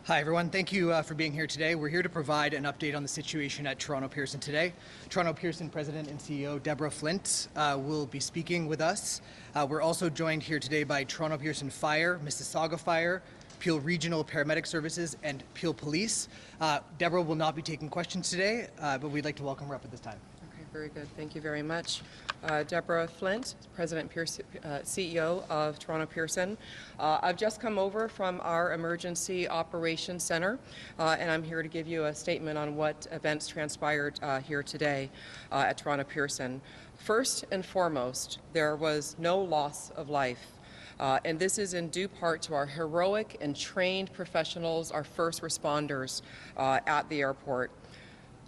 Hi everyone, thank you for being here today. We're here to provide an update on the situation at Toronto Pearson today. Toronto Pearson President and CEO Deborah Flint will be speaking with us. We're also joined here today by Toronto Pearson Fire, Mississauga Fire, Peel Regional Paramedic Services, and Peel Police. Deborah will not be taking questions today, but we'd like to welcome her up at this time. Okay, very good. Thank you very much. Deborah Flint, President Pearson, CEO of Toronto Pearson. I've just come over from our Emergency Operations Center, and I'm here to give you a statement on what events transpired here today at Toronto Pearson. First and foremost, there was no loss of life. And this is in due part to our heroic and trained professionals, our first responders at the airport.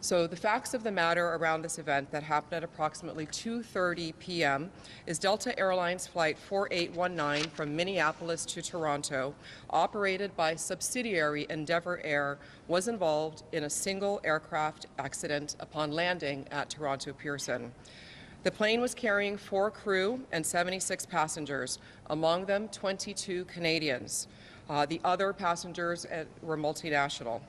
So the facts of the matter around this event that happened at approximately 2:30 p.m. is Delta Airlines Flight 4819 from Minneapolis to Toronto, operated by subsidiary Endeavour Air, was involved in a single aircraft accident upon landing at Toronto Pearson. The plane was carrying 4 crew and 76 passengers, among them 22 Canadians. The other passengers were multinational.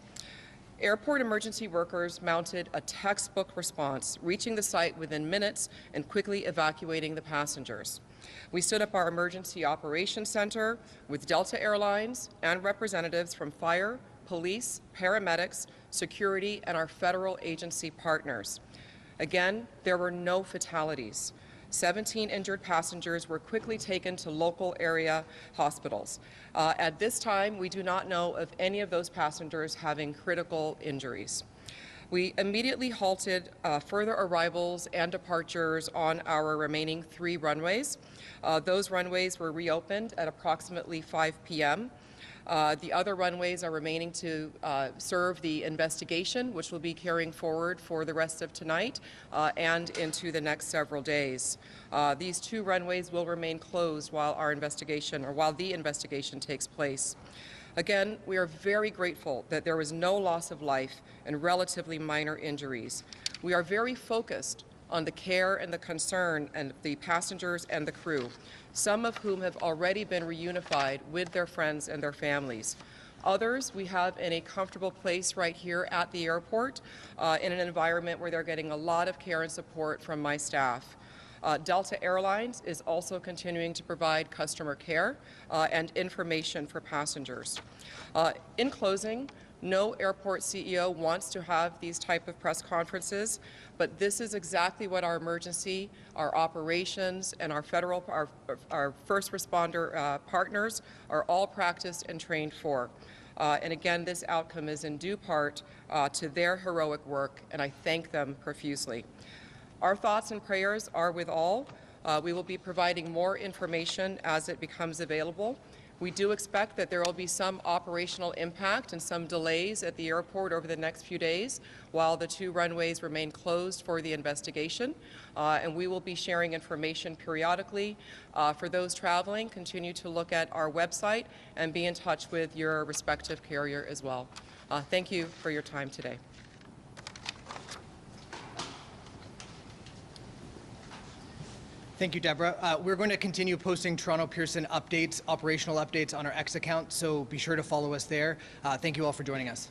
Airport emergency workers mounted a textbook response, reaching the site within minutes and quickly evacuating the passengers. We stood up our Emergency Operations Center with Delta Airlines and representatives from fire, police, paramedics, security, and our federal agency partners. Again, there were no fatalities. 17 injured passengers were quickly taken to local area hospitals. At this time, we do not know of any of those passengers having critical injuries. We immediately halted further arrivals and departures on our remaining 3 runways. Those runways were reopened at approximately 5 p.m. The other runways are remaining to serve the investigation, which will be carrying forward for the rest of tonight and into the next several days. These 2 runways will remain closed while the investigation takes place. Again, we are very grateful that there was no loss of life and relatively minor injuries. We are very focused on the care and the concern and the passengers and the crew, some of whom have already been reunified with their friends and their families. Others we have in a comfortable place right here at the airport in an environment where they're getting a lot of care and support from my staff. Delta Airlines is also continuing to provide customer care and information for passengers. In closing, no airport CEO wants to have these type of press conferences, but this is exactly what our emergency, our operations, and our first responder partners are all practiced and trained for. And again, this outcome is in due part to their heroic work, and I thank them profusely. Our thoughts and prayers are with all. We will be providing more information as it becomes available. We do expect that there will be some operational impact and some delays at the airport over the next few days while the 2 runways remain closed for the investigation. And we will be sharing information periodically. For those traveling, continue to look at our website and be in touch with your respective carrier as well. Thank you for your time today. Thank you, Deborah. We're going to continue posting Toronto Pearson updates, operational updates on our X account, so be sure to follow us there. Thank you all for joining us.